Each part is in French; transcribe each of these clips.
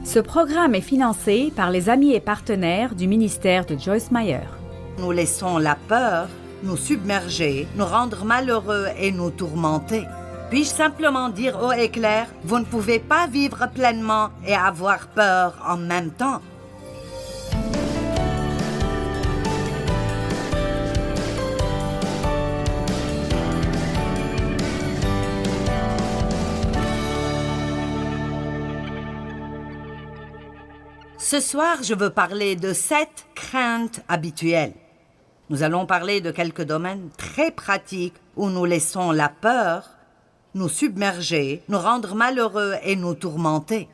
Ce programme est financé par les amis et partenaires du ministère de Joyce Meyer. Nous laissons la peur nous submerger, nous rendre malheureux et nous tourmenter. Puis-je simplement dire haut et clair, vous ne pouvez pas vivre pleinement et avoir peur en même temps. Ce soir, je veux parler de 7 craintes habituelles. Nous allons parler de quelques domaines très pratiques où nous laissons la peur nous submerger, nous rendre malheureux et nous tourmenter.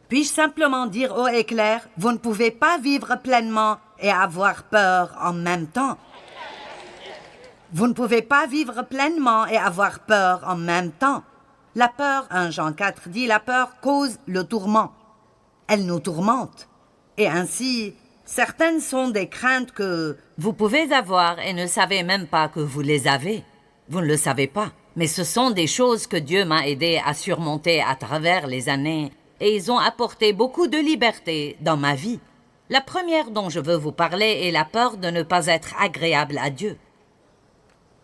Puis-je simplement dire haut et clair, vous ne pouvez pas vivre pleinement et avoir peur en même temps. Vous ne pouvez pas vivre pleinement et avoir peur en même temps. La peur, 1 Jean 4 dit, la peur cause le tourment. Elle nous tourmente. Et ainsi, certaines sont des craintes que vous pouvez avoir et ne savez même pas que vous les avez. Vous ne le savez pas. Mais ce sont des choses que Dieu m'a aidé à surmonter à travers les années et ils ont apporté beaucoup de liberté dans ma vie. La première dont je veux vous parler est la peur de ne pas être agréable à Dieu.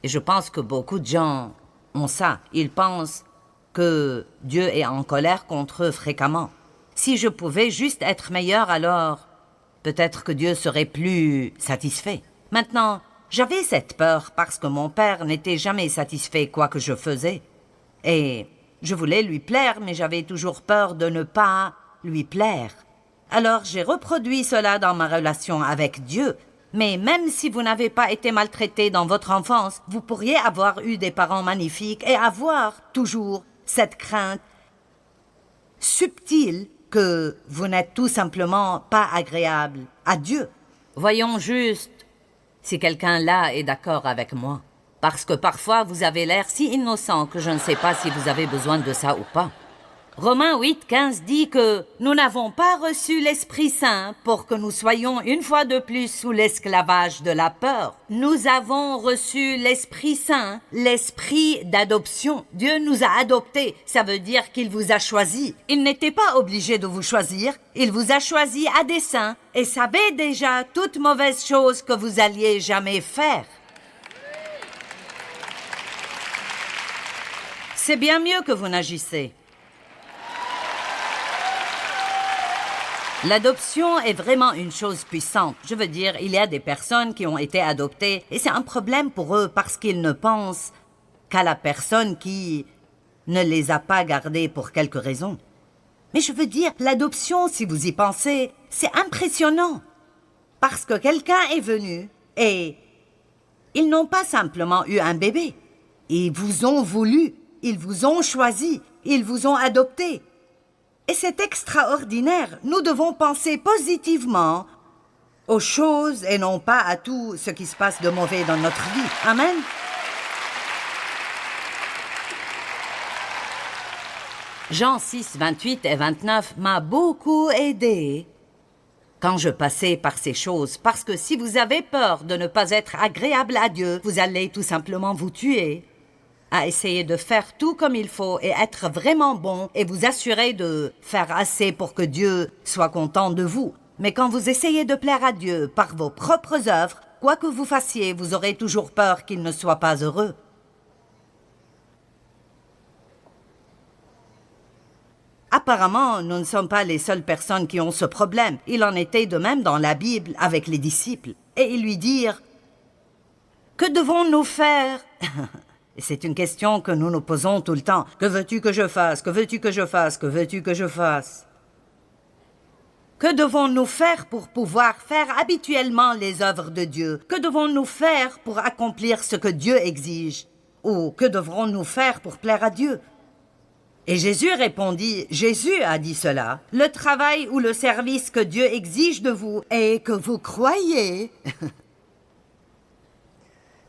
Et je pense que beaucoup de gens ont ça. Ils pensent que Dieu est en colère contre eux fréquemment. Si je pouvais juste être meilleur, alors peut-être que Dieu serait plus satisfait. Maintenant, j'avais cette peur parce que mon père n'était jamais satisfait quoi que je faisais. Et je voulais lui plaire, mais j'avais toujours peur de ne pas lui plaire. Alors j'ai reproduit cela dans ma relation avec Dieu. Mais même si vous n'avez pas été maltraité dans votre enfance, vous pourriez avoir eu des parents magnifiques et avoir toujours cette crainte subtile que vous n'êtes tout simplement pas agréable à Dieu. Voyons juste si quelqu'un là est d'accord avec moi. Parce que parfois, vous avez l'air si innocent que je ne sais pas si vous avez besoin de ça ou pas. Romains 8:15 dit que nous n'avons pas reçu l'Esprit Saint pour que nous soyons une fois de plus sous l'esclavage de la peur. Nous avons reçu l'Esprit Saint, l'Esprit d'adoption. Dieu nous a adoptés, ça veut dire qu'il vous a choisi. Il n'était pas obligé de vous choisir, il vous a choisi à dessein et savait déjà toute mauvaise chose que vous alliez jamais faire. C'est bien mieux que vous n'agissez. L'adoption est vraiment une chose puissante. Je veux dire, il y a des personnes qui ont été adoptées et c'est un problème pour eux parce qu'ils ne pensent qu'à la personne qui ne les a pas gardées pour quelque raison. Mais je veux dire, l'adoption, si vous y pensez, c'est impressionnant. Parce que quelqu'un est venu et ils n'ont pas simplement eu un bébé. Ils vous ont voulu, ils vous ont choisi, ils vous ont adopté. Et c'est extraordinaire. Nous devons penser positivement aux choses et non pas à tout ce qui se passe de mauvais dans notre vie. Amen. Jean 6, 28 et 29 m'a beaucoup aidé quand je passais par ces choses. Parce que si vous avez peur de ne pas être agréable à Dieu, vous allez tout simplement vous tuer à essayer de faire tout comme il faut et être vraiment bon et vous assurer de faire assez pour que Dieu soit content de vous. Mais quand vous essayez de plaire à Dieu par vos propres œuvres, quoi que vous fassiez, vous aurez toujours peur qu'il ne soit pas heureux. Apparemment, nous ne sommes pas les seules personnes qui ont ce problème. Il en était de même dans la Bible avec les disciples. Et ils lui dirent, « Que devons-nous faire ?» Et c'est une question que nous nous posons tout le temps. Que veux-tu que je fasse? Que veux-tu que je fasse? Que veux-tu que je fasse? Que devons-nous faire pour pouvoir faire habituellement les œuvres de Dieu? Que devons-nous faire pour accomplir ce que Dieu exige? Ou que devrons-nous faire pour plaire à Dieu? Et Jésus répondit, Jésus a dit cela, le travail ou le service que Dieu exige de vous est que vous croyez.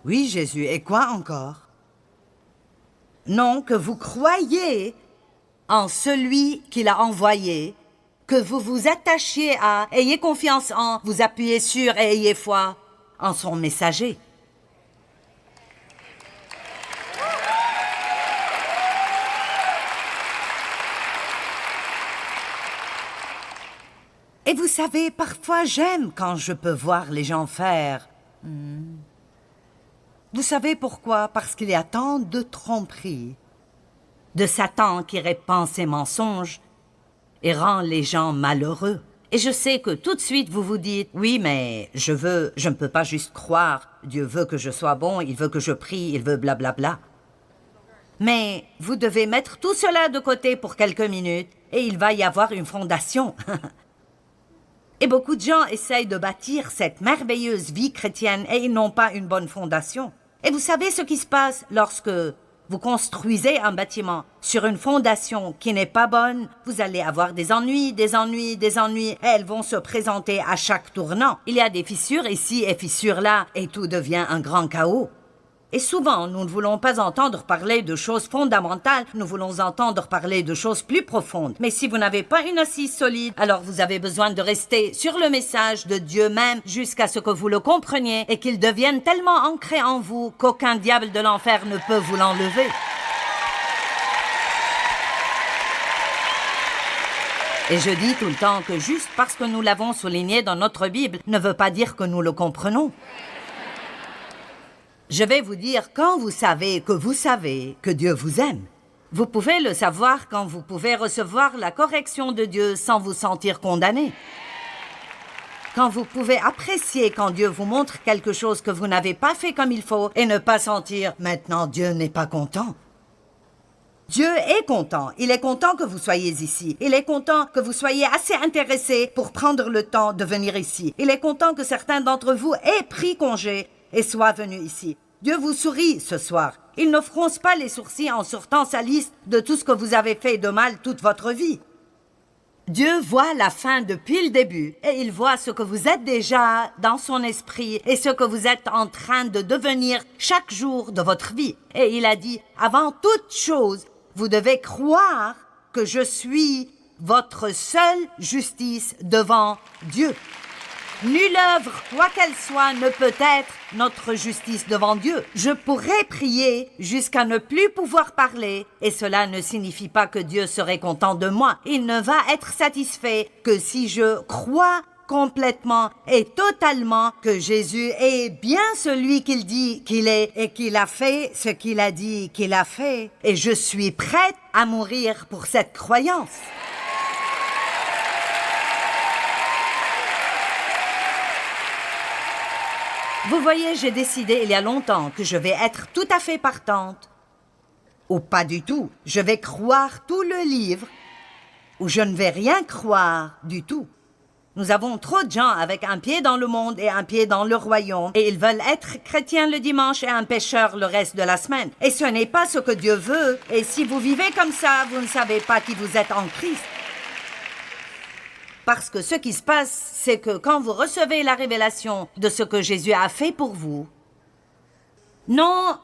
Oui, Jésus, et quoi encore? Non, que vous croyez en celui qu'il a envoyé, que vous vous attachiez à, ayez confiance en, vous appuyez sur et ayez foi en son messager. Et vous savez, parfois j'aime quand je peux voir les gens faire. Vous savez pourquoi? Parce qu'il y a tant de tromperies, de Satan qui répand ses mensonges et rend les gens malheureux. Et je sais que tout de suite vous vous dites, oui, mais je ne peux pas juste croire. Dieu veut que je sois bon, il veut que je prie, il veut blablabla. Mais vous devez mettre tout cela de côté pour quelques minutes et il va y avoir une fondation. Et beaucoup de gens essayent de bâtir cette merveilleuse vie chrétienne et ils n'ont pas une bonne fondation. Et vous savez ce qui se passe lorsque vous construisez un bâtiment sur une fondation qui n'est pas bonne, vous allez avoir des ennuis, et elles vont se présenter à chaque tournant. Il y a des fissures ici et fissures là, et tout devient un grand chaos. Et souvent, nous ne voulons pas entendre parler de choses fondamentales, nous voulons entendre parler de choses plus profondes. Mais si vous n'avez pas une assise solide, alors vous avez besoin de rester sur le message de Dieu même jusqu'à ce que vous le compreniez et qu'il devienne tellement ancré en vous qu'aucun diable de l'enfer ne peut vous l'enlever. Et je dis tout le temps que juste parce que nous l'avons souligné dans notre Bible ne veut pas dire que nous le comprenons. Je vais vous dire quand vous savez que Dieu vous aime. Vous pouvez le savoir quand vous pouvez recevoir la correction de Dieu sans vous sentir condamné. Quand vous pouvez apprécier quand Dieu vous montre quelque chose que vous n'avez pas fait comme il faut et ne pas sentir « maintenant Dieu n'est pas content ». Dieu est content. Il est content que vous soyez ici. Il est content que vous soyez assez intéressés pour prendre le temps de venir ici. Il est content que certains d'entre vous aient pris congé et soient venus ici. Dieu vous sourit ce soir. Il ne fronce pas les sourcils en sortant sa liste de tout ce que vous avez fait de mal toute votre vie. Dieu voit la fin depuis le début et il voit ce que vous êtes déjà dans son esprit et ce que vous êtes en train de devenir chaque jour de votre vie. Et il a dit, avant toute chose, vous devez croire que je suis votre seule justice devant Dieu. Nulle œuvre, quoi qu'elle soit, ne peut être notre justice devant Dieu. Je pourrais prier jusqu'à ne plus pouvoir parler, et cela ne signifie pas que Dieu serait content de moi. Il ne va être satisfait que si je crois complètement et totalement que Jésus est bien celui qu'il dit qu'il est et qu'il a fait ce qu'il a dit qu'il a fait. Et je suis prête à mourir pour cette croyance. Vous voyez, j'ai décidé il y a longtemps que je vais être tout à fait partante. Ou pas du tout. Je vais croire tout le livre ou je ne vais rien croire du tout. Nous avons trop de gens avec un pied dans le monde et un pied dans le royaume et ils veulent être chrétiens le dimanche et un pécheur le reste de la semaine. Et ce n'est pas ce que Dieu veut. Et si vous vivez comme ça, vous ne savez pas qui vous êtes en Christ. Parce que ce qui se passe, c'est que quand vous recevez la révélation de ce que Jésus a fait pour vous, non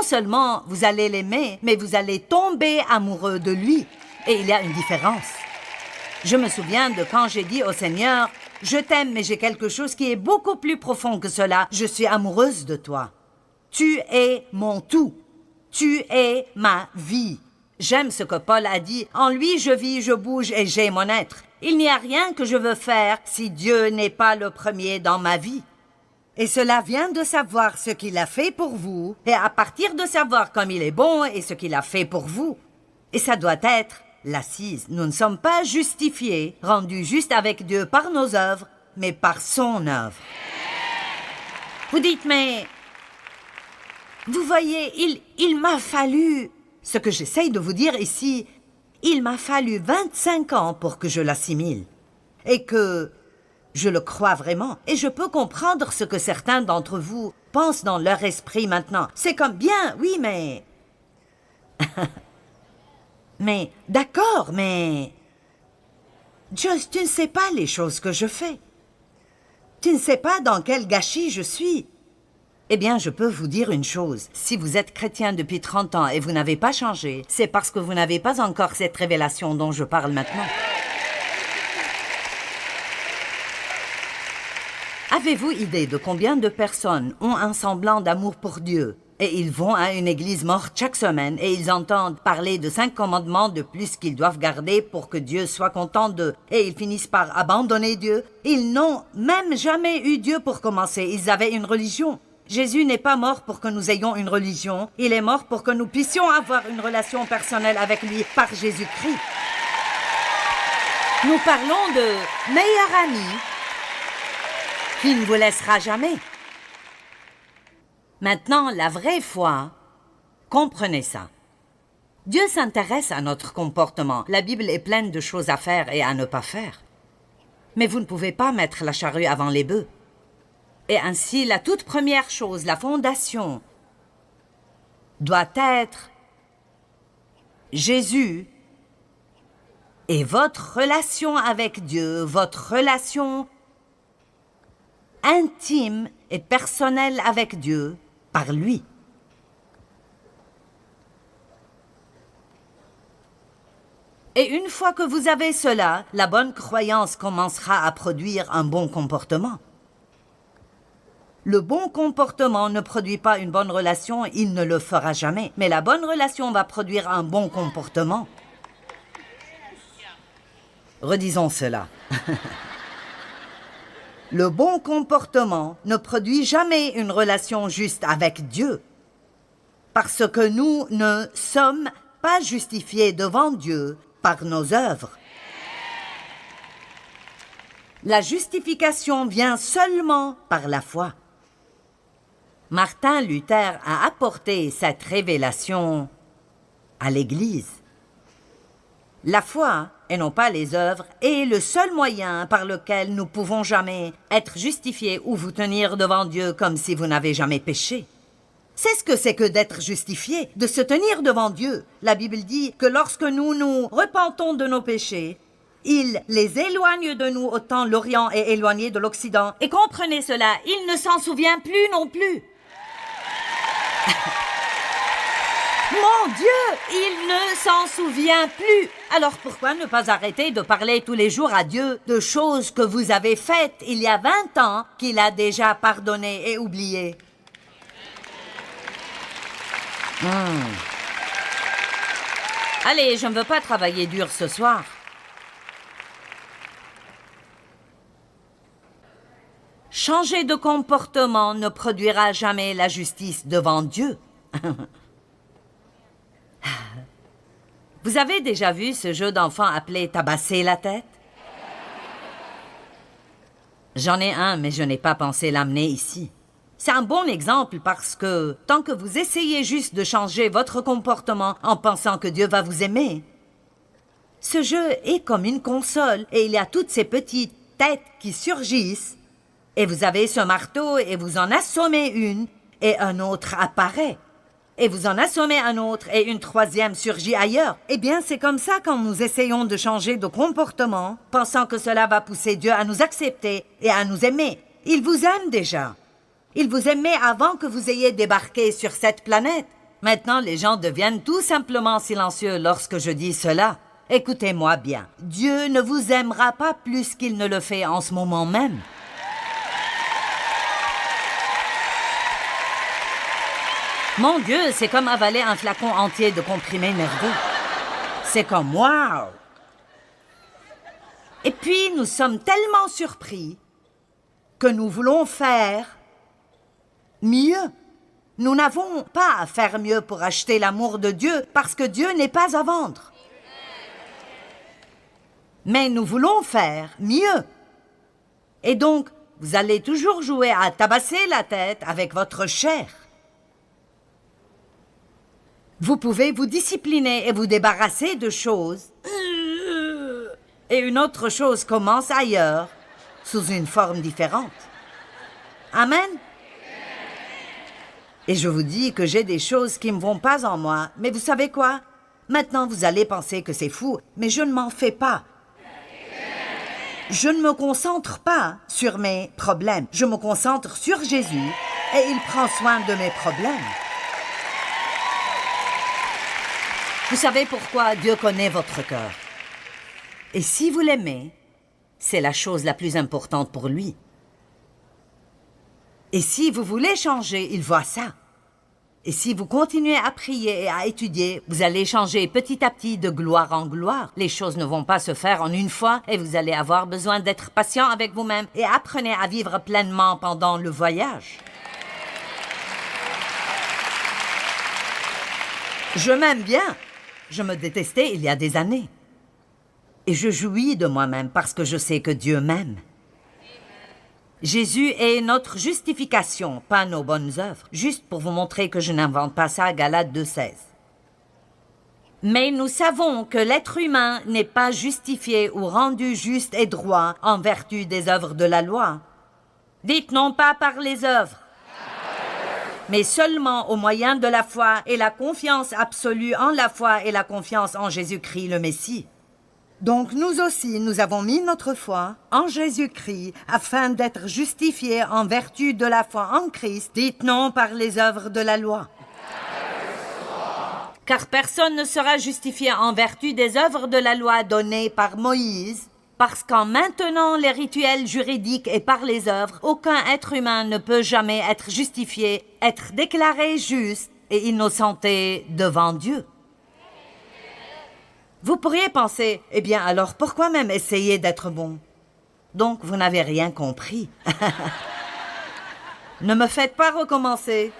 seulement vous allez l'aimer, mais vous allez tomber amoureux de lui. Et il y a une différence. Je me souviens de quand j'ai dit au Seigneur, « Je t'aime, mais j'ai quelque chose qui est beaucoup plus profond que cela. Je suis amoureuse de toi. Tu es mon tout. Tu es ma vie. » J'aime ce que Paul a dit. En lui, je vis, je bouge et j'ai mon être. Il n'y a rien que je veux faire si Dieu n'est pas le premier dans ma vie. Et cela vient de savoir ce qu'il a fait pour vous et à partir de savoir comme il est bon et ce qu'il a fait pour vous. Et ça doit être l'assise. Nous ne sommes pas justifiés, rendus justes avec Dieu par nos œuvres, mais par son œuvre. Vous dites, mais vous voyez, il m'a fallu... Ce que j'essaye de vous dire ici, il m'a fallu 25 ans pour que je l'assimile. Et que je le crois vraiment. Et je peux comprendre ce que certains d'entre vous pensent dans leur esprit maintenant. C'est comme bien, oui, mais... mais, d'accord, mais... Just, tu ne sais pas les choses que je fais. Tu ne sais pas dans quel gâchis je suis. Eh bien, je peux vous dire une chose. Si vous êtes chrétien depuis 30 ans et vous n'avez pas changé, c'est parce que vous n'avez pas encore cette révélation dont je parle maintenant. Avez-vous idée de combien de personnes ont un semblant d'amour pour Dieu, Et ils vont à une église morte chaque semaine et ils entendent parler de 5 commandements de plus qu'ils doivent garder pour que Dieu soit content d'eux. Et ils finissent par abandonner Dieu. Ils n'ont même jamais eu Dieu pour commencer. Ils avaient une religion. Jésus n'est pas mort pour que nous ayons une religion. Il est mort pour que nous puissions avoir une relation personnelle avec lui par Jésus-Christ. Nous parlons de meilleur ami qui ne vous laissera jamais. Maintenant, la vraie foi, comprenez ça. Dieu s'intéresse à notre comportement. La Bible est pleine de choses à faire et à ne pas faire. Mais vous ne pouvez pas mettre la charrue avant les bœufs. Et ainsi, la toute première chose, la fondation, doit être Jésus et votre relation avec Dieu, votre relation intime et personnelle avec Dieu par lui. Et une fois que vous avez cela, la bonne croyance commencera à produire un bon comportement. Le bon comportement ne produit pas une bonne relation, il ne le fera jamais. Mais la bonne relation va produire un bon comportement. Redisons cela. Le bon comportement ne produit jamais une relation juste avec Dieu. Parce que nous ne sommes pas justifiés devant Dieu par nos œuvres. La justification vient seulement par la foi. Martin Luther a apporté cette révélation à l'Église. La foi, et non pas les œuvres, est le seul moyen par lequel nous pouvons jamais être justifiés ou vous tenir devant Dieu comme si vous n'avez jamais péché. C'est ce que c'est que d'être justifié, de se tenir devant Dieu. La Bible dit que lorsque nous nous repentons de nos péchés, il les éloigne de nous autant l'Orient est éloigné de l'Occident. Et comprenez cela, il ne s'en souvient plus non plus. Mon Dieu, il ne s'en souvient plus. Alors pourquoi ne pas arrêter de parler tous les jours à Dieu de choses que vous avez faites il y a 20 ans qu'il a déjà pardonnées et oubliées? Allez, je ne veux pas travailler dur ce soir. Changer de comportement ne produira jamais la justice devant Dieu. Vous avez déjà vu ce jeu d'enfant appelé « Tabasser la tête » ? J'en ai un, mais je n'ai pas pensé l'amener ici. C'est un bon exemple parce que tant que vous essayez juste de changer votre comportement en pensant que Dieu va vous aimer, ce jeu est comme une console et il y a toutes ces petites têtes qui surgissent et vous avez ce marteau et vous en assommez une et un autre apparaît. Et vous en assommez un autre et une troisième surgit ailleurs. Eh bien, c'est comme ça quand nous essayons de changer de comportement, pensant que cela va pousser Dieu à nous accepter et à nous aimer. Il vous aime déjà. Il vous aimait avant que vous ayez débarqué sur cette planète. Maintenant, les gens deviennent tout simplement silencieux lorsque je dis cela. Écoutez-moi bien. Dieu ne vous aimera pas plus qu'il ne le fait en ce moment même. Mon Dieu, c'est comme avaler un flacon entier de comprimés nerveux. C'est comme wow! Et puis, nous sommes tellement surpris que nous voulons faire mieux. Nous n'avons pas à faire mieux pour acheter l'amour de Dieu parce que Dieu n'est pas à vendre. Mais nous voulons faire mieux. Et donc, vous allez toujours jouer à tabasser la tête avec votre chair. Vous pouvez vous discipliner et vous débarrasser de choses. Et une autre chose commence ailleurs, sous une forme différente. Amen. Et je vous dis que j'ai des choses qui ne vont pas en moi. Mais vous savez quoi? Maintenant, vous allez penser que c'est fou, mais je ne m'en fais pas. Je ne me concentre pas sur mes problèmes. Je me concentre sur Jésus et il prend soin de mes problèmes. Vous savez pourquoi Dieu connaît votre cœur. Et si vous l'aimez, c'est la chose la plus importante pour lui. Et si vous voulez changer, il voit ça. Et si vous continuez à prier et à étudier, Vous allez changer petit à petit de gloire en gloire. Les choses ne vont pas se faire en une fois et vous allez avoir besoin d'être patient avec vous-même et apprenez à vivre pleinement pendant le voyage. je m'aime bien. Je me détestais il y a des années. Et je jouis de moi-même parce que je sais que Dieu m'aime. Jésus est notre justification, pas nos bonnes œuvres. Juste pour vous montrer que je n'invente pas ça, Galates 2,16. Mais nous savons que l'être humain n'est pas justifié ou rendu juste et droit en vertu des œuvres de la loi. Dites non pas par les œuvres, mais seulement au moyen de la foi et la confiance absolue en la foi et la confiance en Jésus-Christ le Messie. Donc nous aussi, nous avons mis notre foi en Jésus-Christ afin d'être justifiés en vertu de la foi en Christ. Dites non par les œuvres de la loi. Car personne ne sera justifié en vertu des œuvres de la loi Données par Moïse, parce qu'en maintenant les rituels juridiques et par les œuvres, aucun être humain ne peut jamais être justifié, être déclaré juste et innocenté devant Dieu. Vous pourriez penser, eh bien alors pourquoi même essayer d'être bon? Donc vous n'avez rien compris. Ne me faites pas recommencer.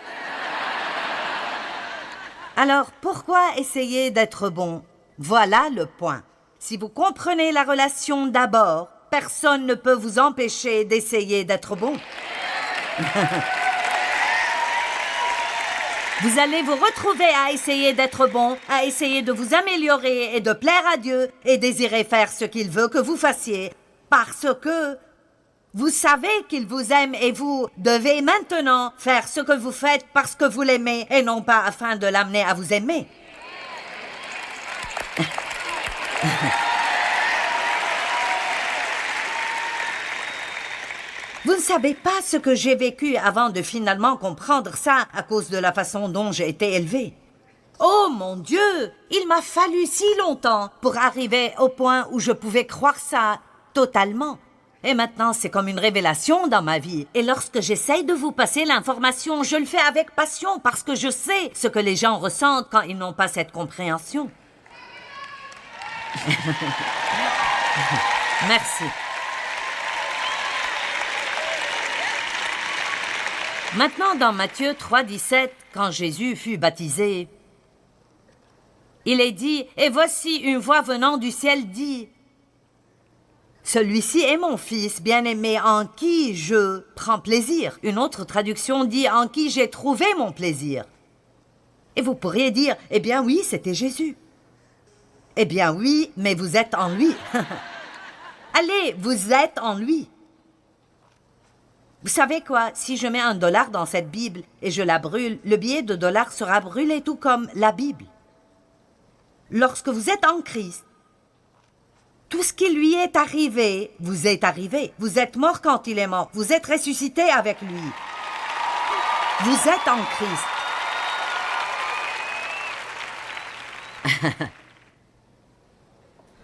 Alors pourquoi essayer d'être bon? Voilà le point. Si vous comprenez la relation d'abord, personne ne peut vous empêcher d'essayer d'être bon. Vous allez vous retrouver à essayer d'être bon, à essayer de vous améliorer et de plaire à Dieu et désirer faire ce qu'il veut que vous fassiez, parce que vous savez qu'il vous aime et vous devez maintenant faire ce que vous faites parce que vous l'aimez et non pas afin de l'amener à vous aimer. Vous ne savez pas ce que j'ai vécu avant de finalement comprendre ça à cause de la façon dont j'ai été élevée. Oh mon Dieu, il m'a fallu si longtemps pour arriver au point où je pouvais croire ça totalement. Et maintenant, c'est comme une révélation dans ma vie. Et lorsque j'essaye de vous passer l'information, je le fais avec passion parce que je sais ce que les gens ressentent quand ils n'ont pas cette compréhension. Merci. Maintenant, dans Matthieu 3,17, quand Jésus fut baptisé, il est dit, « Et voici une voix venant du ciel dit, « Celui-ci est mon fils bien-aimé en qui je prends plaisir. » Une autre traduction dit, « En qui j'ai trouvé mon plaisir. » Et vous pourriez dire, « Eh bien oui, c'était Jésus. » Eh bien oui, mais vous êtes en lui. Allez, vous êtes en lui. Vous savez quoi? Si je mets $1 dans cette Bible et je la brûle, le billet de $1 sera brûlé tout comme la Bible. Lorsque vous êtes en Christ, tout ce qui lui est arrivé, vous est arrivé. Vous êtes mort quand il est mort. Vous êtes ressuscité avec lui. Vous êtes en Christ.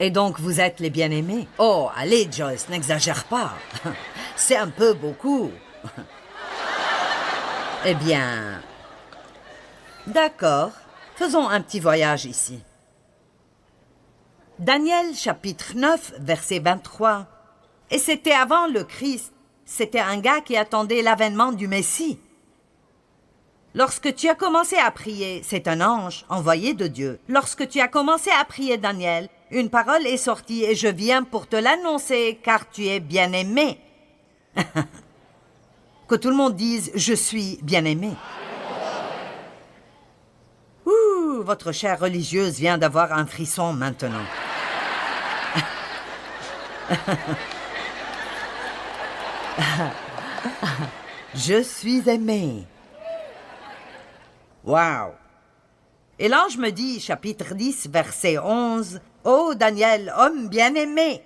Et donc, vous êtes les bien-aimés. Oh, allez, Joyce, n'exagère pas. C'est un peu beaucoup. Eh bien, d'accord. Faisons un petit voyage ici. Daniel, chapitre 9, verset 23. Et c'était avant le Christ. C'était un gars qui attendait l'avènement du Messie. Lorsque tu as commencé à prier, c'est un ange envoyé de Dieu. Lorsque tu as commencé à prier, Daniel, une parole est sortie et je viens pour te l'annoncer car tu es bien-aimé. Que tout le monde dise « Je suis bien-aimé ». Ouh, votre chère religieuse vient d'avoir un frisson maintenant. Je suis aimé. Wow! Et l'ange me dit, chapitre 10, verset 11, « Ô Daniel, homme bien-aimé !»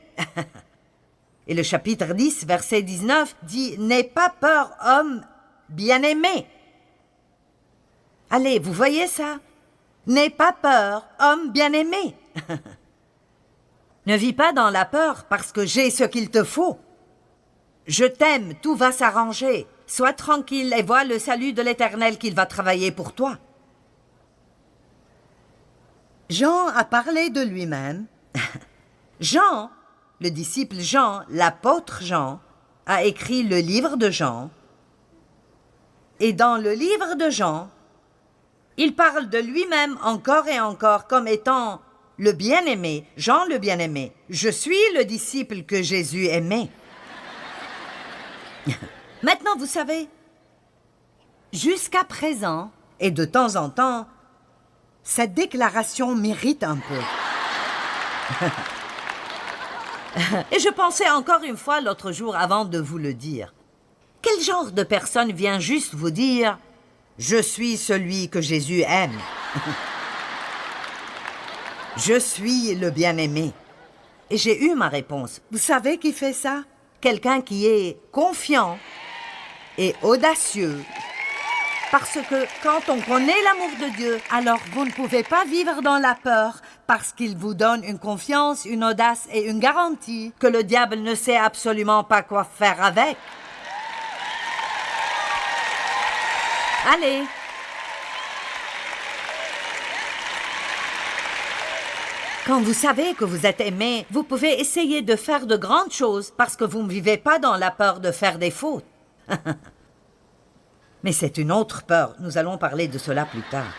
Et le chapitre 10, verset 19, dit « N'aie pas peur, homme bien-aimé !» Allez, vous voyez ça? « N'aie pas peur, homme bien-aimé !» Ne vis pas dans la peur parce que j'ai ce qu'il te faut. Je t'aime, tout va s'arranger. Sois tranquille et vois le salut de l'Éternel qu'il va travailler pour toi. Jean a parlé de lui-même. Jean, le disciple Jean, l'apôtre Jean, a écrit le livre de Jean. Et dans le livre de Jean, il parle de lui-même encore et encore comme étant le bien-aimé, Jean le bien-aimé. Je suis le disciple que Jésus aimait. Maintenant, vous savez, jusqu'à présent, et de temps en temps, cette déclaration m'irrite un peu. Et je pensais encore une fois l'autre jour avant de vous le dire. Quel genre de personne vient juste vous dire « Je suis celui que Jésus aime ». Je suis le bien-aimé. Et j'ai eu ma réponse. Vous savez qui fait ça? Quelqu'un qui est confiant et audacieux. Parce que quand on connaît l'amour de Dieu, alors vous ne pouvez pas vivre dans la peur parce qu'il vous donne une confiance, une audace et une garantie que le diable ne sait absolument pas quoi faire avec. Allez. Quand vous savez que vous êtes aimé, vous pouvez essayer de faire de grandes choses parce que vous ne vivez pas dans la peur de faire des fautes. Mais c'est une autre peur. Nous allons parler de cela plus tard.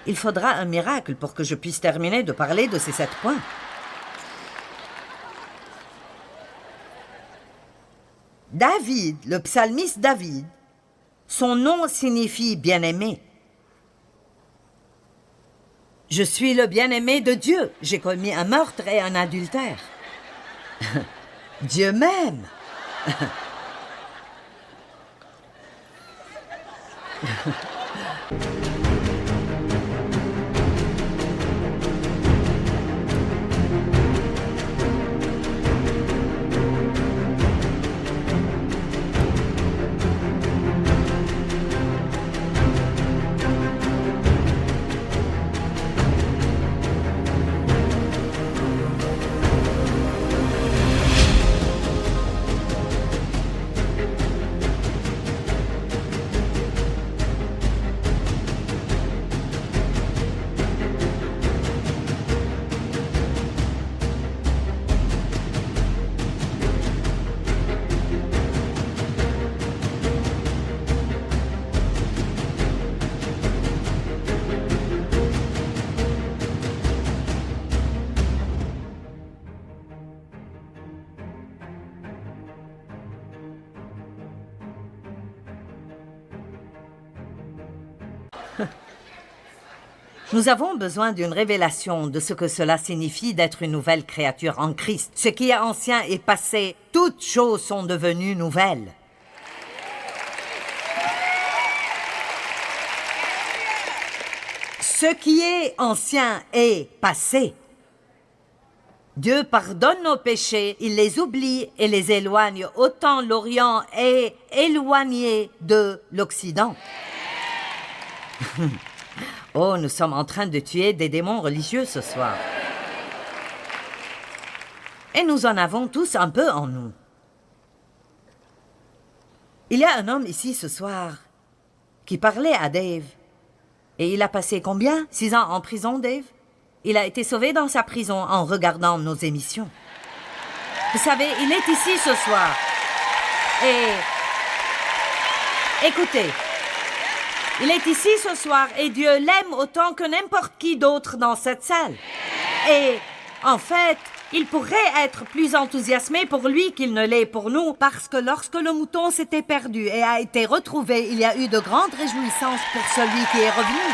Il faudra un miracle pour que je puisse terminer de parler de ces 7 points. David, le psalmiste David, son nom signifie bien-aimé. Je suis le bien-aimé de Dieu. J'ai commis un meurtre et un adultère. Dieu m'aime. Nous avons besoin d'une révélation de ce que cela signifie d'être une nouvelle créature en Christ. Ce qui est ancien est passé, toutes choses sont devenues nouvelles. Ce qui est ancien est passé. Dieu pardonne nos péchés, il les oublie et les éloigne. Autant l'Orient est éloigné de l'Occident. Oh, nous sommes en train de tuer des démons religieux ce soir. Et nous en avons tous un peu en nous. Il y a un homme ici ce soir qui parlait à Dave. Et il a passé combien? 6 ans en prison, Dave? Il a été sauvé dans sa prison en regardant nos émissions. Vous savez, il est ici ce soir. Et... écoutez... il est ici ce soir et Dieu l'aime autant que n'importe qui d'autre dans cette salle. Et, en fait, il pourrait être plus enthousiasmé pour lui qu'il ne l'est pour nous, parce que lorsque le mouton s'était perdu et a été retrouvé, il y a eu de grandes réjouissances pour celui qui est revenu.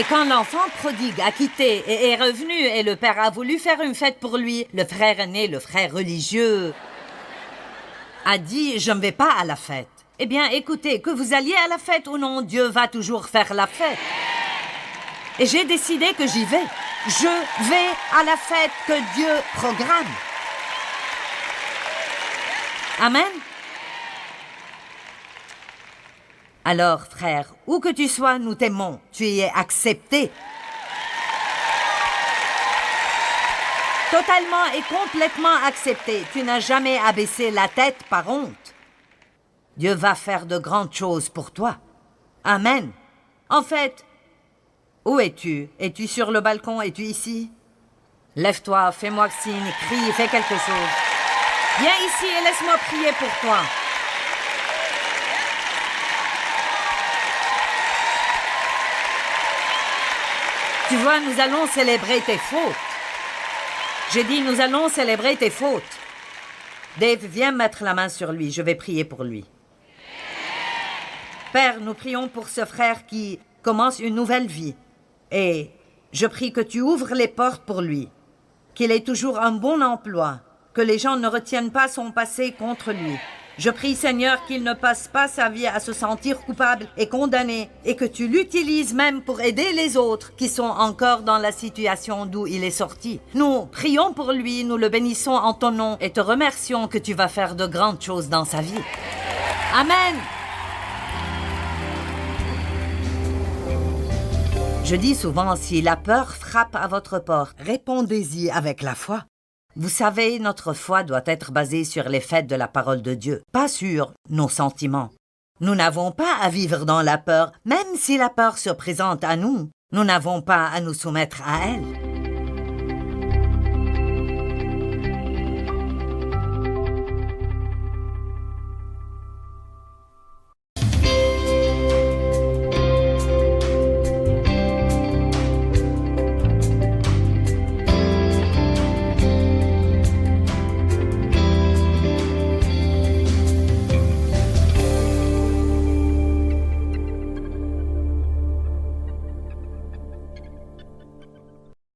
quand l'enfant prodigue a quitté et est revenu et le père a voulu faire une fête pour lui, le frère aîné, le frère religieux, a dit « Je ne vais pas à la fête ». Eh bien, écoutez, que vous alliez à la fête ou non, Dieu va toujours faire la fête. Et j'ai décidé que j'y vais. Je vais à la fête que Dieu programme. Amen. Alors, frère, où que tu sois, nous t'aimons. Tu y es accepté. Totalement et complètement accepté. Tu n'as jamais abaissé la tête par honte. Dieu va faire de grandes choses pour toi. Amen. En fait, où es-tu? Es-tu sur le balcon? Es-tu ici? Lève-toi, fais-moi signe, crie, fais quelque chose. Viens ici et laisse-moi prier pour toi. Tu vois, nous allons célébrer tes fautes. J'ai dit, nous allons célébrer tes fautes. Dave, viens mettre la main sur lui, je vais prier pour lui. Père, nous prions pour ce frère qui commence une nouvelle vie. Et je prie que tu ouvres les portes pour lui, qu'il ait toujours un bon emploi, que les gens ne retiennent pas son passé contre lui. Je prie, Seigneur, qu'il ne passe pas sa vie à se sentir coupable et condamné, et que tu l'utilises même pour aider les autres qui sont encore dans la situation d'où il est sorti. Nous prions pour lui, nous le bénissons en ton nom et te remercions que tu vas faire de grandes choses dans sa vie. Amen. Je dis souvent, si la peur frappe à votre porte, répondez-y avec la foi. Vous savez, notre foi doit être basée sur les faits de la parole de Dieu, pas sur nos sentiments. Nous n'avons pas à vivre dans la peur, même si la peur se présente à nous. Nous n'avons pas à nous soumettre à elle.